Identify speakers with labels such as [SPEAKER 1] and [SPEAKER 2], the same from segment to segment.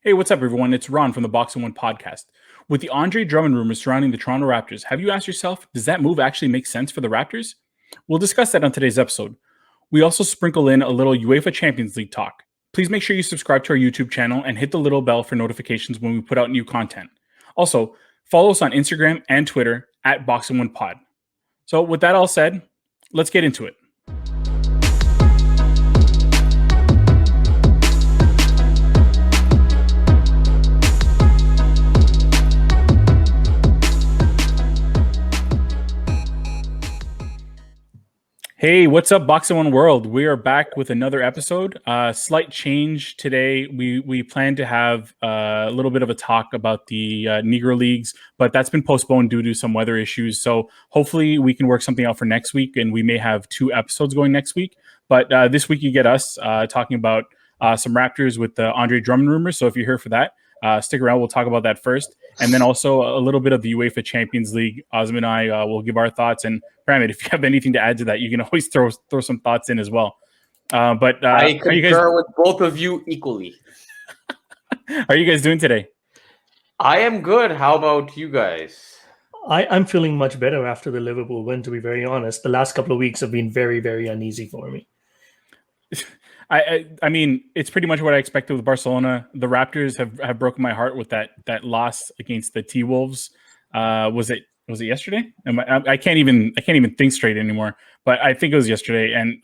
[SPEAKER 1] Hey, what's up, everyone? It's Ron from the Box and One podcast. With the Andre Drummond rumors surrounding the Toronto Raptors, have you asked yourself, does that move actually make sense for the Raptors? We'll discuss that on today's episode. We also sprinkle in a little UEFA Champions League talk. Please make sure you subscribe to our YouTube channel and hit the little bell for notifications when we put out new content. Also, follow us on Instagram and Twitter at Box and One Pod. So with that all said, let's get into it. Hey, what's up, Box and One World? We are back with another episode. Slight change today. We plan to have a little bit of a talk about the Negro Leagues, but that's been postponed due to some weather issues. So hopefully we can work something out for next week, and we may have 2 episodes going next week. But this week you get us talking about some Raptors with the Andre Drummond rumors. So if you're here for that, stick around. We'll talk about that first. And then also a little bit of the UEFA Champions League. Ozim and I will give our thoughts. And Pramit, if you have anything to add to that, you can always throw some thoughts in as well. But
[SPEAKER 2] I concur with both of you equally.
[SPEAKER 1] How are you guys doing today?
[SPEAKER 2] I am good. How about you guys?
[SPEAKER 3] I'm feeling much better after the Liverpool win, to be very honest. The last couple of weeks have been very, very uneasy for me.
[SPEAKER 1] I mean, it's pretty much what I expected with Barcelona. The Raptors have broken my heart with that loss against the T-Wolves. Was it yesterday? I can't even think straight anymore. But I think it was yesterday. And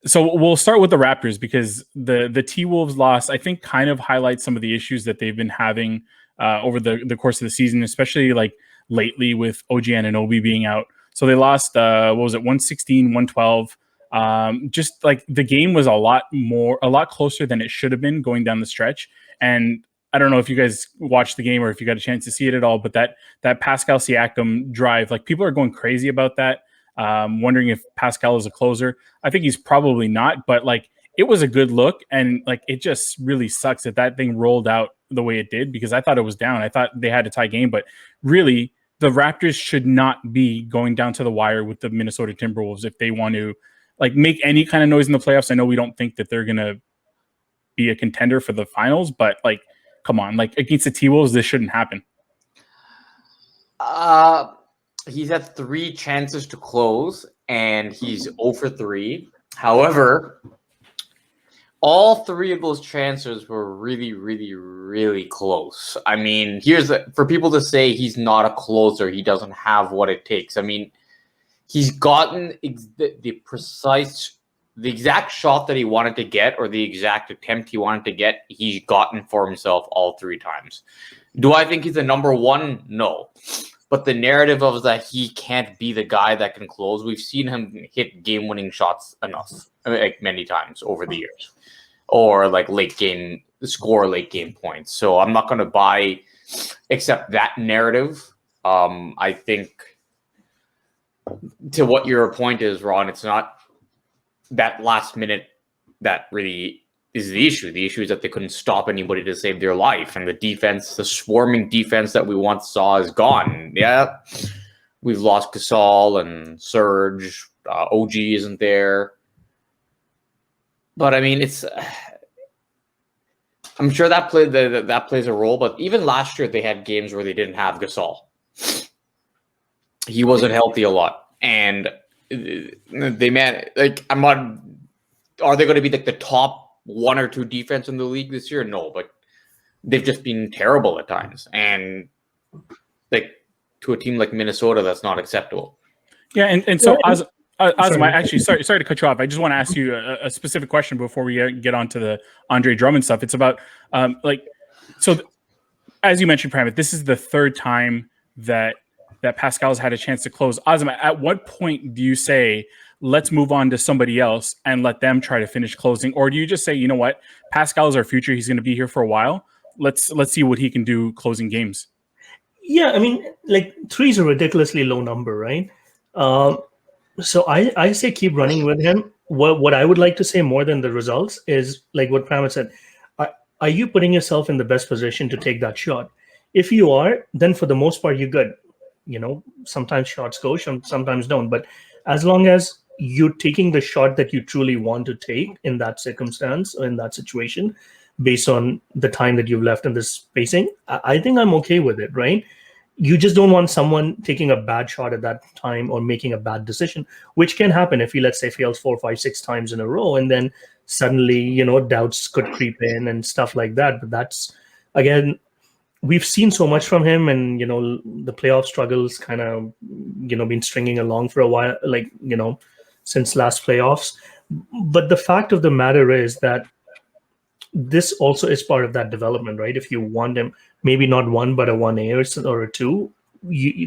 [SPEAKER 1] so we'll start with the Raptors because the T-Wolves loss, I think, kind of highlights some of the issues that they've been having over the course of the season, especially lately with OG Anunoby being out. So they lost 116, 112. Just the game was a lot closer than it should have been going down the stretch. And I don't know if you guys watched the game or if you got a chance to see it at all, but that Pascal Siakam drive, people are going crazy about that. Wondering if Pascal is a closer. I think he's probably not, but it was a good look. And it just really sucks that thing rolled out the way it did, because I thought it was down. I thought they had a tie game, but really the Raptors should not be going down to the wire with the Minnesota Timberwolves if they want to make any kind of noise in the playoffs. I know we don't think that they're going to be a contender for the finals, but come on, against the T-Wolves, this shouldn't happen.
[SPEAKER 2] He's had 3 chances to close, and he's 0 for 3. However, all 3 of those chances were really, really, really close. I mean, for people to say he's not a closer, he doesn't have what it takes. I mean, he's gotten the exact shot that he wanted to get, or the exact attempt he wanted to get, he's gotten for himself all 3 times. Do I think he's a number 1? No. But the narrative of that he can't be the guy that can close, we've seen him hit game-winning shots enough, many times over the years. Or late game points. So I'm not going to buy except that narrative. I think, to what your point is, Ron, it's not that last minute that really is the issue. The issue is that they couldn't stop anybody to save their life. And the defense, the swarming defense that we once saw, is gone. Yeah, we've lost Gasol and Serge. OG isn't there. But I mean, I'm sure that plays a role. But even last year, they had games where they didn't have Gasol. He wasn't healthy a lot, and I'm not. Are they going to be the top 1 or 2 defense in the league this year? No, but they've just been terrible at times, and to a team like Minnesota, that's not acceptable.
[SPEAKER 1] Yeah, and so Ozim, actually, sorry to cut you off. I just want to ask you a specific question before we get onto the Andre Drummond stuff. It's about as you mentioned, Pramit, this is the 3rd time that Pascal's had a chance to close. Ozim, at what point do you say, let's move on to somebody else and let them try to finish closing? Or do you just say, you know what, Pascal is our future. He's going to be here for a while. Let's see what he can do closing games.
[SPEAKER 3] Yeah, I mean, 3 is a ridiculously low number, right? So I say keep running with him. What I would like to say more than the results is what Pramit said. Are you putting yourself in the best position to take that shot? If you are, then for the most part, you're good. Sometimes shots go, sometimes don't. But as long as you're taking the shot that you truly want to take in that circumstance or in that situation, based on the time that you've left in this spacing, I think I'm okay with it, right? You just don't want someone taking a bad shot at that time or making a bad decision, which can happen if he, let's say, fails 4, 5, 6 times in a row, and then suddenly, doubts could creep in and stuff like that. But that's, again, we've seen so much from him, and the playoff struggles kind of been stringing along for a while, like since last playoffs. But the fact of the matter is that this also is part of that development, right? If you want him, maybe not 1 but a 1A or a 2,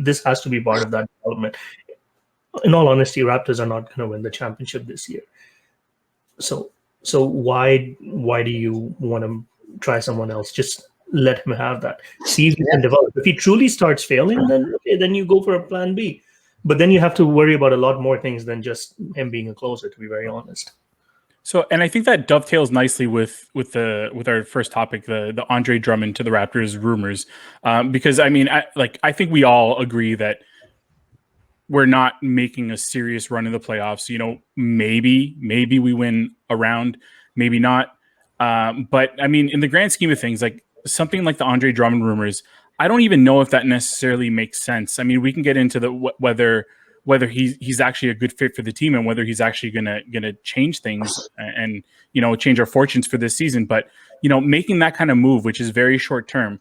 [SPEAKER 3] this has to be part of that development. In all honesty, Raptors are not going to win the championship this year. So why do you want to try someone else? Just let him have that. See if he can develop. If he truly starts failing, then you go for a plan B. But then you have to worry about a lot more things than just him being a closer, to be very honest.
[SPEAKER 1] So, and I think that dovetails nicely with our first topic, the Andre Drummond to the Raptors rumors, because I mean, I think we all agree that we're not making a serious run in the playoffs. Maybe we win a round, maybe not. But I mean, in the grand scheme of things, like something like the Andre Drummond rumors, I don't even know if that necessarily makes sense. I mean, we can get into the whether he's actually a good fit for the team and whether he's actually gonna change things and change our fortunes for this season. But making that kind of move, which is very short term,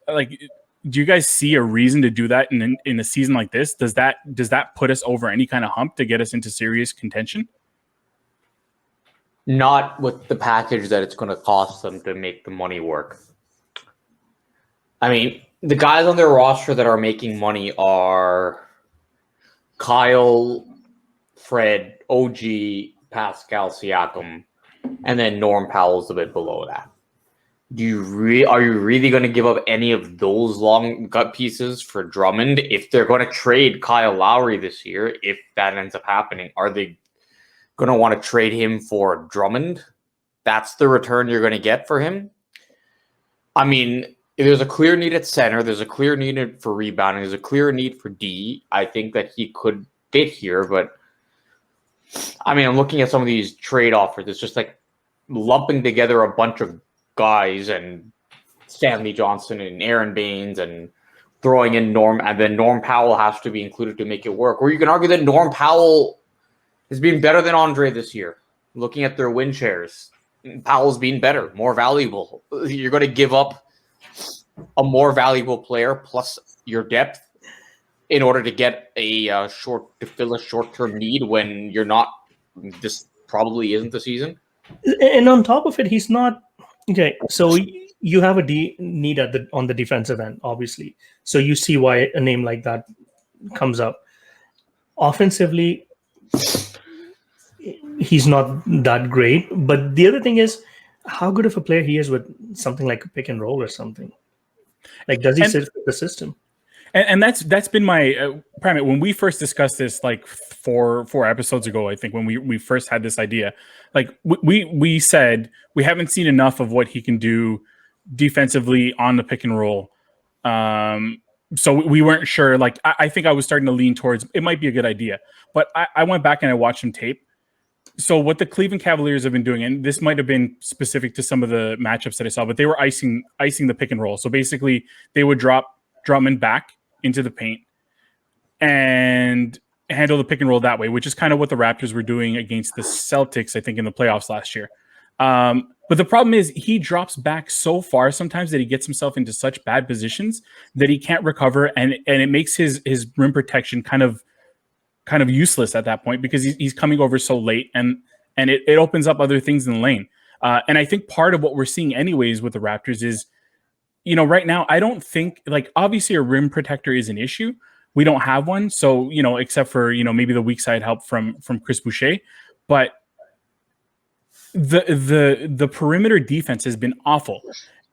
[SPEAKER 1] like, do you guys see a reason to do that in a season like this? Does that put us over any kind of hump to get us into serious contention?
[SPEAKER 2] Not with the package that it's going to cost them to make the money work. I mean, the guys on their roster that are making money are Kyle, Fred, OG, Pascal Siakam, and then Norm Powell's a bit below that. Are you really going to give up any of those long gut pieces for Drummond? If they're going to trade Kyle Lowry this year, if that ends up happening, are they going to want to trade him for Drummond? That's the return you're going to get for him? I mean, there's a clear need at center. There's a clear need for rebounding. There's a clear need for D. I think that he could fit here, but I mean, I'm looking at some of these trade offers. It's just like lumping together a bunch of guys and Stanley Johnson and Aaron Baines and throwing in Norm, and then Norm Powell has to be included to make it work. Or you can argue that Norm Powell has been better than Andre this year. Looking at their win shares, Powell's been better, more valuable. You're going to give up a more valuable player plus your depth in order to get to fill a short-term need when you're not. This probably isn't the season.
[SPEAKER 3] And on top of it, he's not. Okay, so you have a need on the defensive end, obviously. So you see why a name like that comes up. Offensively, he's not that great. But the other thing is how good of a player he is with something like a pick and roll or something. Like, does he sit with the system?
[SPEAKER 1] And that's been my Pramit, when we first discussed this, like four episodes ago, I think, when we first had this idea, like we said we haven't seen enough of what he can do defensively on the pick and roll. So we weren't sure. Like, I think I was starting to lean towards it might be a good idea. But I went back and I watched some tape. So what the Cleveland Cavaliers have been doing, and this might have been specific to some of the matchups that I saw, but they were icing the pick and roll. So basically they would drop Drummond back into the paint and handle the pick and roll that way, which is kind of what the Raptors were doing against the Celtics, I think, in the playoffs last year. But the problem is he drops back so far sometimes that he gets himself into such bad positions that he can't recover, and it makes his rim protection kind of useless at that point because he's coming over so late, and it opens up other things in the lane. And I think part of what we're seeing anyways with the Raptors is, right now, I don't think, like, obviously a rim protector is an issue. We don't have one. So, except for, maybe the weak side help from Chris Boucher, but the perimeter defense has been awful.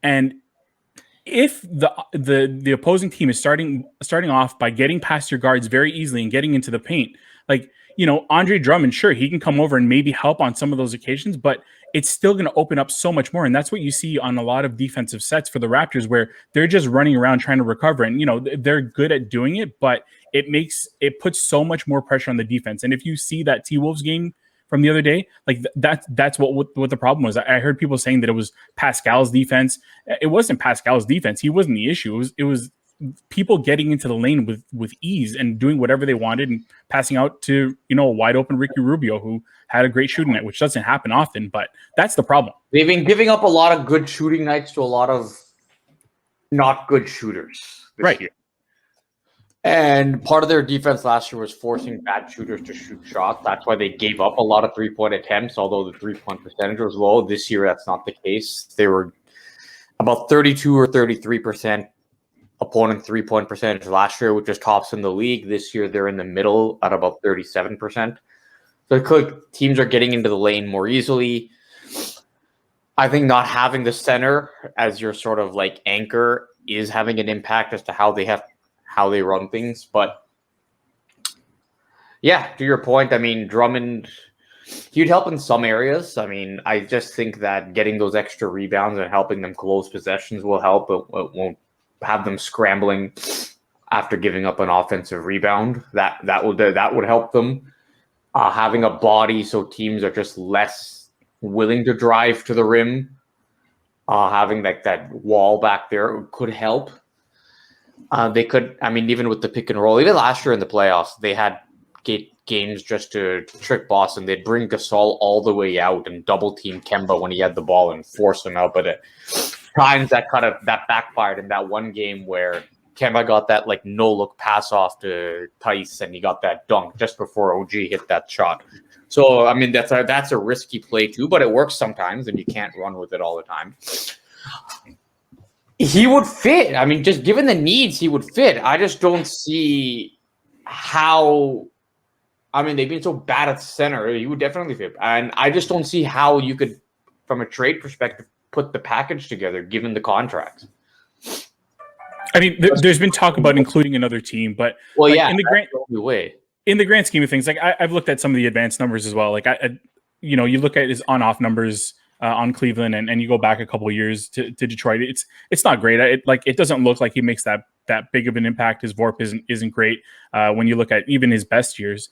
[SPEAKER 1] And if the opposing team is starting off by getting past your guards very easily and getting into the paint, like, Andre Drummond, sure, he can come over and maybe help on some of those occasions, but it's still going to open up so much more. And that's what you see on a lot of defensive sets for the Raptors, where they're just running around trying to recover. And, they're good at doing it, but it puts so much more pressure on the defense. And if you see that T-Wolves game from the other day. Like that's what the problem was. I heard people saying that it was Pascal's defense. It wasn't Pascal's defense. He wasn't the issue. It was people getting into the lane with ease and doing whatever they wanted and passing out to, a wide open Ricky Rubio, who had a great shooting night, which doesn't happen often, but that's the problem.
[SPEAKER 2] They've been giving up a lot of good shooting nights to a lot of not good shooters this year. And part of their defense last year was forcing bad shooters to shoot shots. That's why they gave up a lot of three-point attempts, although the three-point percentage was low. This year, that's not the case. They were about 32 or 33% opponent three-point percentage last year, which is tops in the league. This year, they're in the middle at about 37%. So teams are getting into the lane more easily. I think not having the center as your sort of like anchor is having an impact as to how they run things. But yeah, to your point, I mean, Drummond, he'd help in some areas. I mean, I just think that getting those extra rebounds and helping them close possessions will help. It won't have them scrambling after giving up an offensive rebound. That would help them. Having a body so teams are just less willing to drive to the rim. Having like that wall back there could help. They could, I mean, even with the pick and roll, even last year in the playoffs, they had games just to trick Boston. They'd bring Gasol all the way out and double team Kemba when he had the ball and force him out. But at times that backfired in that one game where Kemba got that like no look pass off to Tice and he got that dunk just before OG hit that shot. So I mean that's a risky play too, but it works sometimes and you can't run with it all the time. He would fit. I mean, just given the needs, he would fit. I just don't see how. I mean, they've been so bad at center. He would definitely fit, and I just don't see how you could, from a trade perspective, put the package together given the contracts.
[SPEAKER 1] I mean, there's been talk about including another team, but in the grand scheme of things, like I've looked at some of the advanced numbers as well. Like you look at his on-off numbers on Cleveland, and you go back a couple of years to Detroit. It's not great. It doesn't look like he makes that big of an impact. His VORP isn't great when you look at even his best years.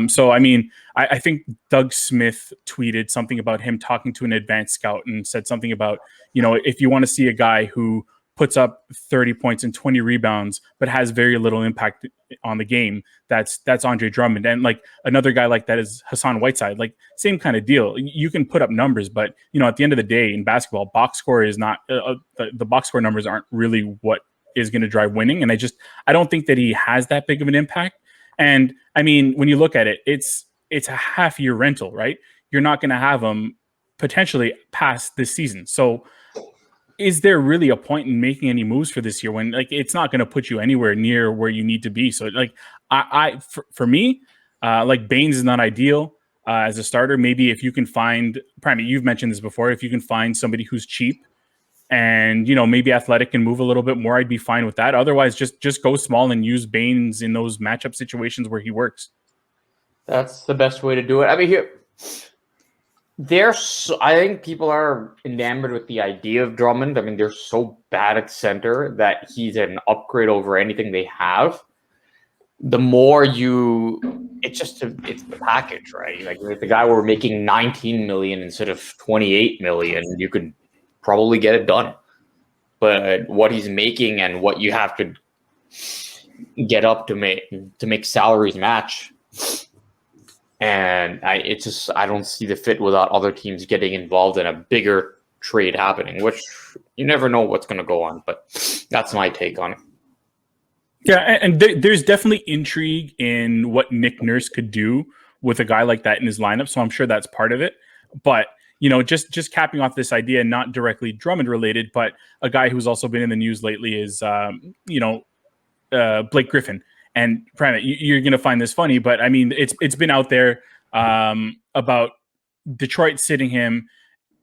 [SPEAKER 1] So I mean, I think Doug Smith tweeted something about him talking to an advanced scout and said something about, if you want to see a guy who puts up 30 points and 20 rebounds, but has very little impact on the game, that's Andre Drummond. And like another guy like that is Hassan Whiteside, like same kind of deal. You can put up numbers, but at the end of the day in basketball, box score is not the box score numbers aren't really what is going to drive winning. And I don't think that he has that big of an impact. And I mean, when you look at it, it's a half year rental, right? You're not going to have him potentially past this season. So is there really a point in making any moves for this year when like it's not going to put you anywhere near where you need to be? So like for me, like Baines is not ideal as a starter. Maybe if you can find, Prime, you've mentioned this before, if you can find somebody who's cheap and maybe athletic and move a little bit more, I'd be fine with that. Otherwise, just go small and use Baines in those matchup situations where he works. That's the best way to do it. I mean, I think people are enamored with the idea of Drummond. I mean, they're so bad at center that he's an upgrade over anything they have. The more it's the package, right? Like if the guy were making 19 million instead of 28 million, you could probably get it done. But what he's making and what you have to get up to make salaries match. And I don't see the fit without other teams getting involved in a bigger trade happening, which you never know what's going to go on. But that's my take on it. Yeah, and there's definitely intrigue in what Nick Nurse could do with a guy like that in his lineup. So I'm sure that's part of it. But just capping off this idea, not directly Drummond related, but a guy who's also been in the news lately is Blake Griffin. And Prime, you're going to find this funny, but I mean, it's been out there about Detroit sitting him,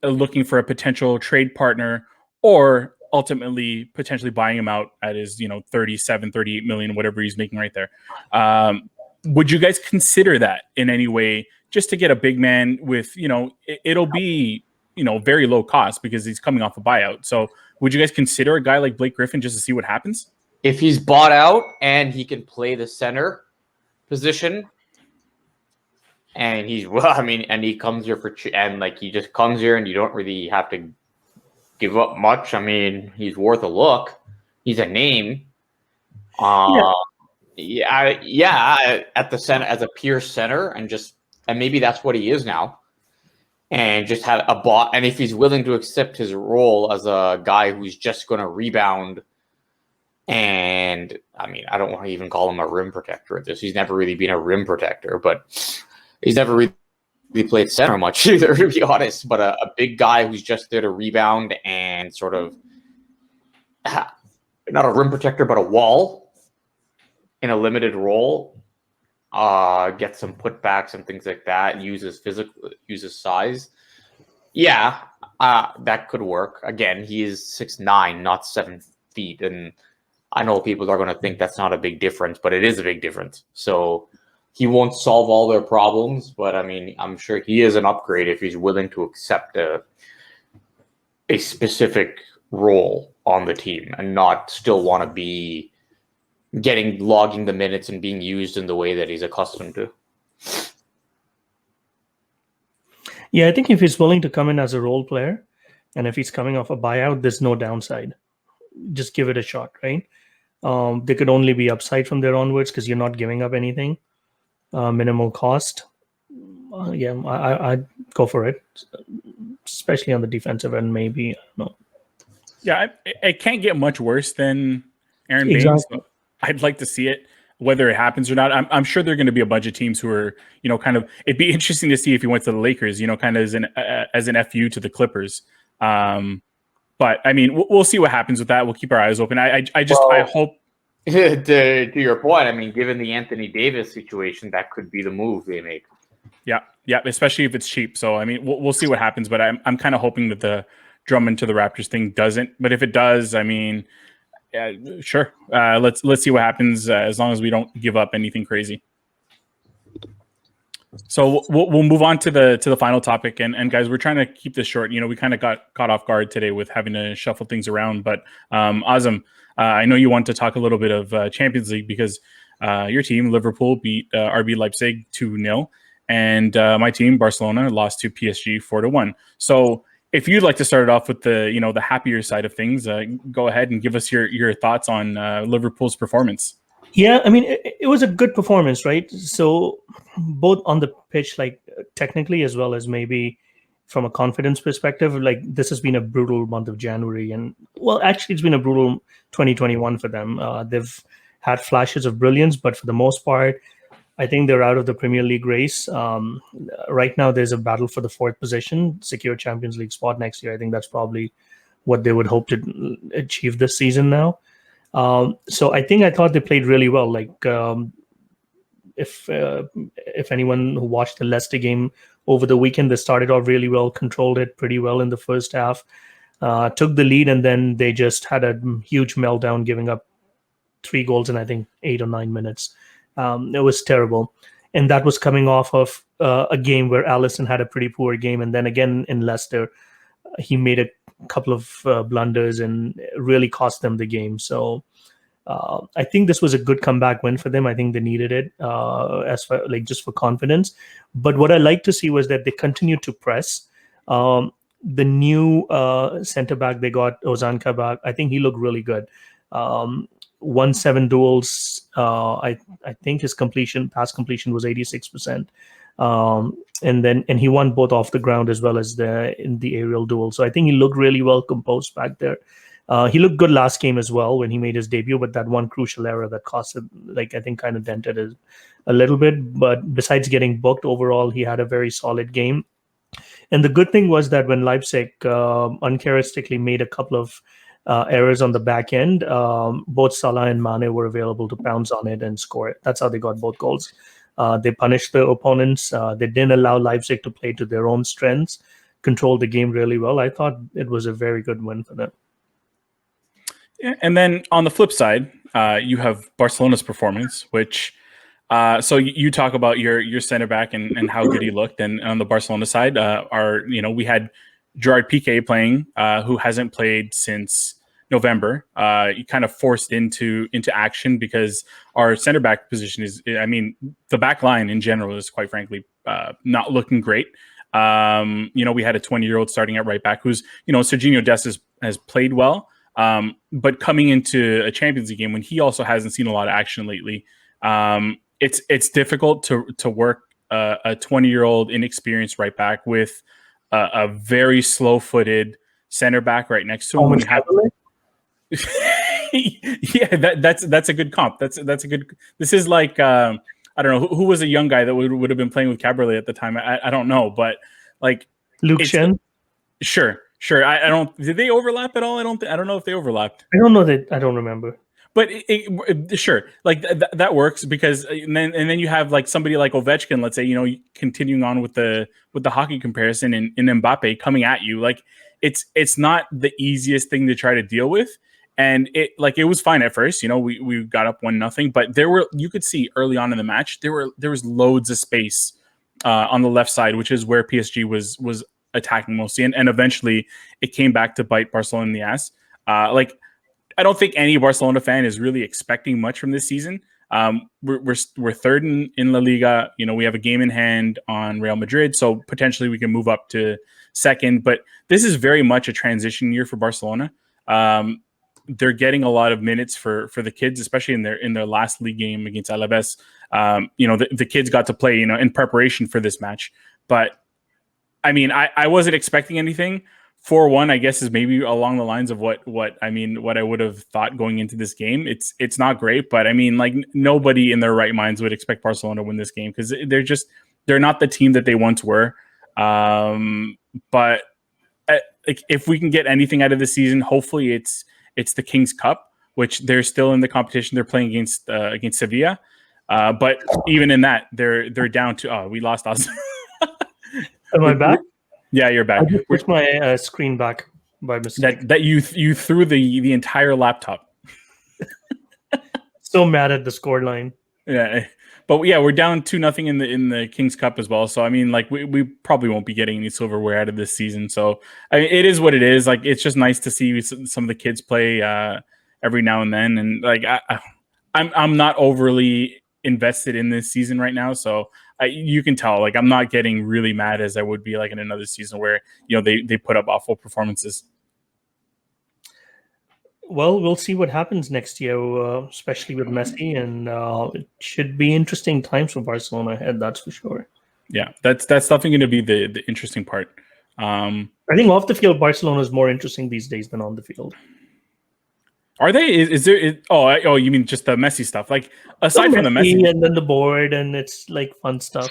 [SPEAKER 1] looking for a potential trade partner, or ultimately potentially buying him out at his 37, 38 million, whatever he's making right there. Would you guys consider that in any way, just to get a big man with it'll be very low cost because he's coming off a buyout? So would you guys consider a guy like Blake Griffin just to see what happens? If he's bought out and he can play the center position,
[SPEAKER 2] and he's well. I mean, and he comes here and like he just comes here, and you don't really have to give up much. I mean, he's worth a look. He's a name. Yeah, at the center as a pure center, and maybe that's what he is now. And just have a bot, and if he's willing to accept his role as a guy who's just going to rebound, and I mean, I don't want to even call him a rim protector at this. He's never really been a rim protector, but he's never really played center much either, to be honest. But a big guy who's just there to rebound and sort of not a rim protector, but a wall in a limited role. Get some putbacks and things like that, and uses size. Yeah, that could work. Again, he is 6'9", not 7 feet, and I know people are going to think that's not a big difference, but it is a big difference. So he won't solve all their problems, but I mean, I'm sure he is an upgrade if he's willing to accept a specific role on the team and not still want to be logging the minutes and being used in the way that he's accustomed to.
[SPEAKER 3] Yeah, I think if he's willing to come in as a role player, and if he's coming off a buyout, there's no downside. Just give it a shot, right? There could only be upside from there onwards because you're not giving up anything. Minimal cost. I'd go for it, especially on the defensive end. Maybe, I don't know.
[SPEAKER 1] Yeah, it can't get much worse than Aaron Baines.
[SPEAKER 3] Exactly.
[SPEAKER 1] I'd like to see it, whether it happens or not. I'm sure there are going to be a bunch of teams who are, kind of. It'd be interesting to see if he went to the Lakers, kind of as an FU to the Clippers. But I mean, we'll see what happens with that. We'll keep our eyes open. I hope.
[SPEAKER 2] To your point, I mean, given the Anthony Davis situation, that could be the move they make.
[SPEAKER 1] Yeah, especially if it's cheap. So I mean, we'll see what happens. But I'm kind of hoping that the Drummond to the Raptors thing doesn't. But if it does, I mean. Yeah, sure. Let's see what happens as long as we don't give up anything crazy. So we'll move on to the final topic, and guys, we're trying to keep this short. We kind of got caught off guard today with having to shuffle things around. But Azam, I know you want to talk a little bit of Champions League because your team Liverpool beat RB Leipzig 2-0, and my team Barcelona lost to PSG 4-1. So. If you'd like to start it off with the happier side of things, go ahead and give us your thoughts on Liverpool's performance.
[SPEAKER 3] Yeah, I mean, it was a good performance, right? So both on the pitch, like technically, as well as maybe from a confidence perspective, like this has been a brutal month of January. And well, actually, it's been a brutal 2021 for them. They've had flashes of brilliance, but for the most part, I think they're out of the Premier League race. Right now, there's a battle for the 4th position, secure Champions League spot next year. I think that's probably what they would hope to achieve this season now. So I thought they played really well. Like if anyone who watched the Leicester game over the weekend, they started off really well, controlled it pretty well in the first half, took the lead, and then they just had a huge meltdown, giving up 3 goals in I think 8 or 9 minutes. It was terrible. And that was coming off of a game where Alisson had a pretty poor game. And then again in Leicester, he made a couple of blunders and really cost them the game. So I think this was a good comeback win for them. I think they needed it as for just for confidence. But what I like to see was that they continued to press. The new center back they got, Ozan Kabak, I think he looked really good. Won 7 duels. I think his pass completion was 86%. And he won both off the ground as well as in the aerial duel. So I think he looked really well composed back there. He looked good last game as well when he made his debut, but that one crucial error that cost him, I think kind of dented it a little bit. But besides getting booked overall, he had a very solid game. And the good thing was that when Leipzig uncharacteristically made a couple of errors on the back end, both Salah and Mane were available to pounce on it and score it. That's how they got both goals. They punished the opponents. They didn't allow Leipzig to play to their own strengths, controlled the game really well. I thought it was a very good win for them.
[SPEAKER 1] Yeah, and then on the flip side, you have Barcelona's performance, which so you talk about your center back and how good he looked, and on the Barcelona side, we had Gerard Piqué playing, who hasn't played since November, kind of forced into action because our center back position is, I mean, the back line in general is quite frankly not looking great. We had a 20-year-old starting at right back who's, Serginho Dest has played well, but coming into a Champions League game when he also hasn't seen a lot of action lately, it's difficult to work a 20-year-old inexperienced right back with a very slow-footed center back right next to him. Yeah, that's a good comp. That's a good. This is like I don't know who was a young guy that would have been playing with Caberlet at the time. I don't know, but like
[SPEAKER 3] Luke Shen.
[SPEAKER 1] Sure. I don't. Did they overlap at all? I don't know if they overlapped.
[SPEAKER 3] I don't know that. I don't remember.
[SPEAKER 1] But sure, like that works because and then you have like somebody like Ovechkin, let's say, continuing on with the hockey comparison, and Mbappe coming at you, like it's not the easiest thing to try to deal with, and it was fine at first, we got up 1-0, but you could see early on in the match there was loads of space on the left side, which is where PSG was attacking mostly, and eventually it came back to bite Barcelona in the ass. I don't think any Barcelona fan is really expecting much from this season. We're third in La Liga. We have a game in hand on Real Madrid, so potentially we can move up to second. But this is very much a transition year for Barcelona. They're getting a lot of minutes for the kids, especially in their last league game against Alaves. The kids got to play, in preparation for this match. But I mean, I wasn't expecting anything. 4-1, I guess, is maybe along the lines of what I would have thought going into this game. It's not great, but I mean, like, nobody in their right minds would expect Barcelona to win this game because they're not the team that they once were. But if we can get anything out of the season, hopefully it's the King's Cup, which they're still in the competition. They're playing against Sevilla, but even in that, they're down to. Oh, we lost us.
[SPEAKER 3] Am I back?
[SPEAKER 1] Yeah, you're back.
[SPEAKER 3] I just pushed my screen back by mistake.
[SPEAKER 1] That you threw the entire laptop.
[SPEAKER 3] So mad at the scoreline.
[SPEAKER 1] Yeah, but yeah, we're down 2-0 in the King's Cup as well. So I mean, like we probably won't be getting any silverware out of this season. So I mean, it is what it is. Like it's just nice to see some of the kids play every now and then. And like I'm not overly invested in this season right now, so you can tell, like, I'm not getting really mad as I would be like in another season where they put up awful performances.
[SPEAKER 3] Well, we'll see what happens next year, especially with Messi, and it should be interesting times for Barcelona ahead. That's for sure.
[SPEAKER 1] Yeah, that's definitely going to be the interesting part.
[SPEAKER 3] I think off the field, Barcelona is more interesting these days than on the field.
[SPEAKER 1] Are they? Is there? Oh, you mean just the Messi stuff? Like aside from the Messi,
[SPEAKER 3] and then the board, and it's like fun stuff.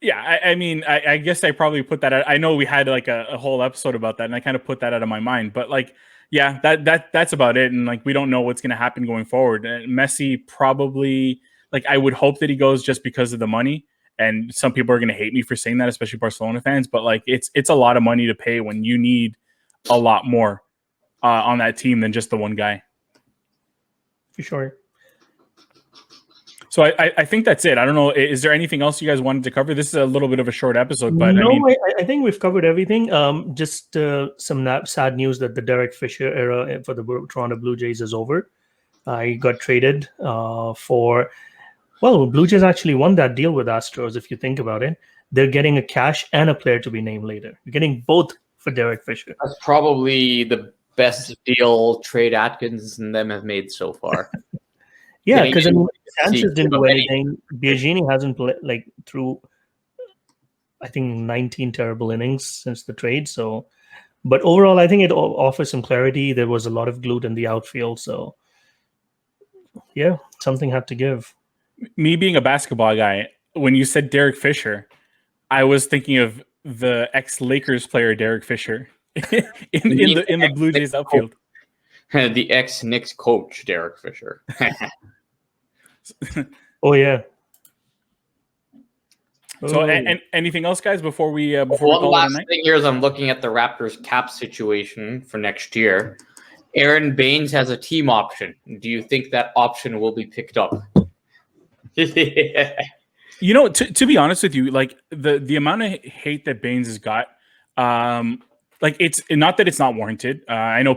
[SPEAKER 1] Yeah, I mean, I guess I probably put that out. I know we had like a whole episode about that, and I kind of put that out of my mind. But like, yeah, that's about it. And like, we don't know what's going to happen going forward. And Messi probably, like, I would hope that he goes just because of the money. And some people are going to hate me for saying that, especially Barcelona fans. But like, it's a lot of money to pay when you need a lot more on that team than just the one guy.
[SPEAKER 3] For sure.
[SPEAKER 1] So I think that's it. I don't know. Is there anything else you guys wanted to cover? This is a little bit of a short episode, but
[SPEAKER 3] no,
[SPEAKER 1] I mean,
[SPEAKER 3] I think we've covered everything. Just some sad news that the Derek Fisher era for the Toronto Blue Jays is over. He got traded for. Well, Blue Jays actually won that deal with Astros. If you think about it, they're getting a cash and a player to be named later. You're getting both for Derek Fisher.
[SPEAKER 2] That's probably the best deal Trade Atkins and them have made so far.
[SPEAKER 3] Yeah, because Sanchez didn't do anything. Biagini hasn't played like through, I think, 19 terrible innings since the trade. So, but overall, I think it offers some clarity. There was a lot of glue in the outfield. So, yeah, something had to give.
[SPEAKER 1] Me being a basketball guy, when you said Derek Fisher, I was thinking of the ex-Lakers player Derek Fisher in the Blue Jays outfield.
[SPEAKER 2] The ex-Knicks coach Derek Fisher.
[SPEAKER 3] Oh yeah.
[SPEAKER 1] So, and anything else, guys? Before we
[SPEAKER 2] one last thing here is I'm looking at the Raptors cap situation for next year. Aaron Baines has a team option. Do you think that option will be picked up?
[SPEAKER 1] You know, to be honest with you, like the amount of hate that Baines has got, like it's not that it's not warranted. I know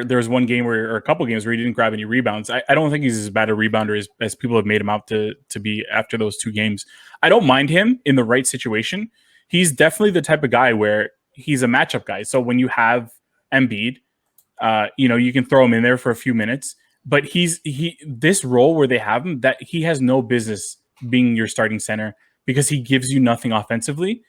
[SPEAKER 1] there was one game or a couple games where he didn't grab any rebounds. I don't think he's as bad a rebounder as people have made him out to be after those 2 games. I don't mind him in the right situation. He's definitely the type of guy where he's a matchup guy. So when you have Embiid, you can throw him in there for a few minutes. But this role where they have him, that he has no business being your starting center because he gives you nothing offensively.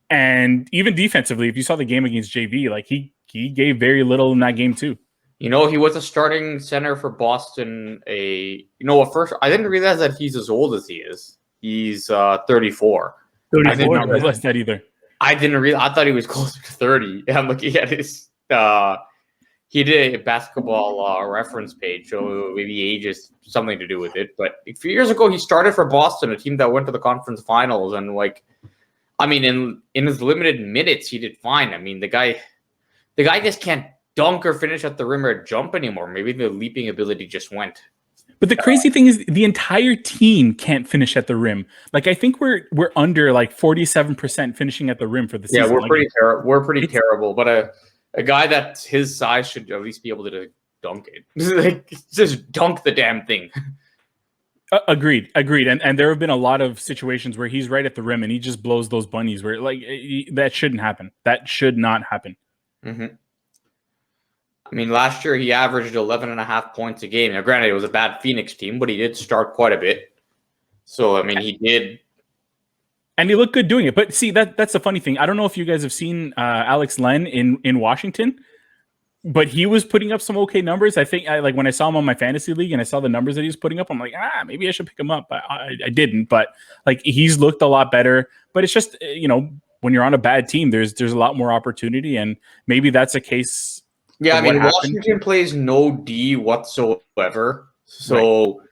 [SPEAKER 1] And even defensively, if you saw the game against JV, like he gave very little in that game too.
[SPEAKER 2] He was a starting center for Boston. First I didn't realize that he's as old as he is. He's 34.
[SPEAKER 1] I did not realize that either.
[SPEAKER 2] I thought he was closer to 30. I'm looking at his. He did a basketball reference page, so maybe age is something to do with it. But a few years ago, he started for Boston, a team that went to the conference finals, and in his limited minutes, he did fine. I mean, the guy just can't dunk or finish at the rim or jump anymore. Maybe the leaping ability just went.
[SPEAKER 1] But the crazy thing is the entire team can't finish at the rim. Like I think we're under like 47% finishing at the rim for the season.
[SPEAKER 2] Yeah, we're pretty terrible. But a guy that's his size should at least be able to dunk it. Just dunk the damn thing.
[SPEAKER 1] Agreed. And there have been a lot of situations where he's right at the rim and he just blows those bunnies where that shouldn't happen. That should not happen.
[SPEAKER 2] Mm-hmm. I mean, last year he averaged 11.5 points a game. Now, granted, it was a bad Phoenix team, but he did start quite a bit. So, I mean, he did.
[SPEAKER 1] And he looked good doing it. But see, that's the funny thing. I don't know if you guys have seen Alex Len in Washington, but he was putting up some okay numbers. I think when I saw him on my fantasy league and I saw the numbers that he was putting up, I'm like, maybe I should pick him up. I didn't, but he's looked a lot better. But it's just, when you're on a bad team, there's a lot more opportunity, and maybe that's a case.
[SPEAKER 2] Yeah, I mean, Washington plays no D whatsoever. So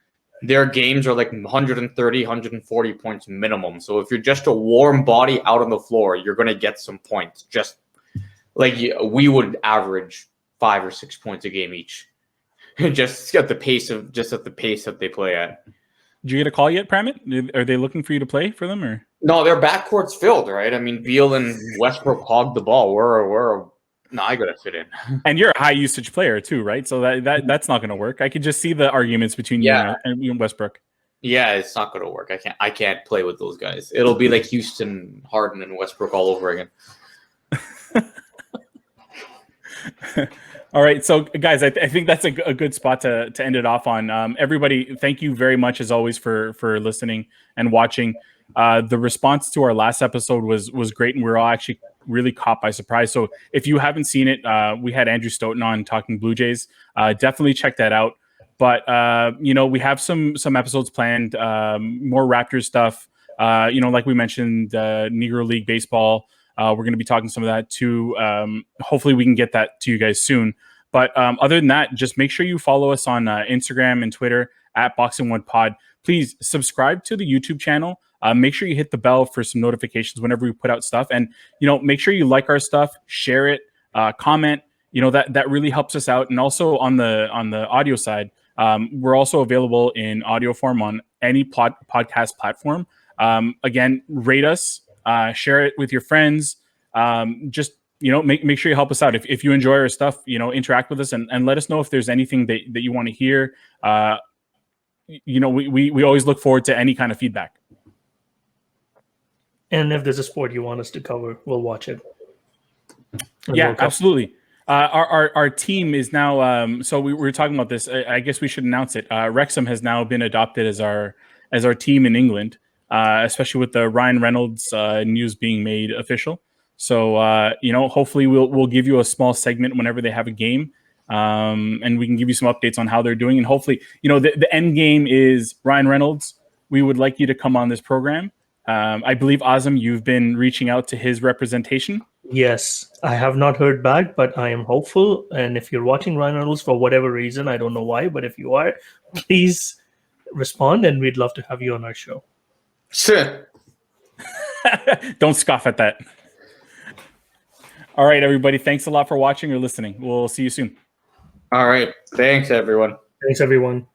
[SPEAKER 2] their games are like 130, 140 points minimum. So if you're just a warm body out on the floor, you're going to get some points. Just like we would average 5 or 6 points a game each. just at the pace that they play at.
[SPEAKER 1] Did you get a call yet, Pramit? Are they looking for you to play for them, or?
[SPEAKER 2] No, their backcourt's filled, right? I mean, Beal and Westbrook hogged the ball. I gotta fit in. And
[SPEAKER 1] you're a high usage player too, right? So that's not gonna work. I could just see the arguments between you and Westbrook.
[SPEAKER 2] Yeah, it's not gonna work. I can't play with those guys. It'll be like Houston, Harden, and Westbrook all over again.
[SPEAKER 1] All right, so guys, I think that's a good spot to end it off on. Everybody, thank you very much as always for listening and watching. The response to our last episode was great, and we were all actually really caught by surprise. So if you haven't seen it, we had Andrew Stoughton on talking Blue Jays. Definitely check that out. But we have some episodes planned, more Raptors stuff. Like we mentioned, Negro League baseball. We're going to be talking some of that too. Hopefully we can get that to you guys soon. But other than that, just make sure you follow us on Instagram and Twitter at Boxing One Pod. Please subscribe to the YouTube channel. Make sure you hit the bell for some notifications whenever we put out stuff. And, make sure you like our stuff, share it, comment. That really helps us out. And also on the audio side, we're also available in audio form on any podcast platform. Again, rate us. Share it with your friends. Just make sure you help us out. If you enjoy our stuff, interact with us and let us know if there's anything that you want to hear. We always look forward to any kind of feedback.
[SPEAKER 3] And if there's a sport you want us to cover, we'll watch it.
[SPEAKER 1] Yeah, absolutely. Our team is now. So we were talking about this. I guess we should announce it. Wrexham has now been adopted as our team in England. Especially with the Ryan Reynolds news being made official. So, hopefully we'll give you a small segment whenever they have a game, and we can give you some updates on how they're doing. And hopefully, the end game is Ryan Reynolds. We would like you to come on this program. I believe, Azam, you've been reaching out to his representation.
[SPEAKER 3] Yes, I have not heard back, but I am hopeful. And if you're watching Ryan Reynolds for whatever reason, I don't know why, but if you are, please respond, and we'd love to have you on our show.
[SPEAKER 2] Sure.
[SPEAKER 3] Don't scoff at that.
[SPEAKER 1] All right, everybody. Thanks a lot for watching or listening. We'll see you soon.
[SPEAKER 2] All right. Thanks, everyone.
[SPEAKER 3] Thanks, everyone.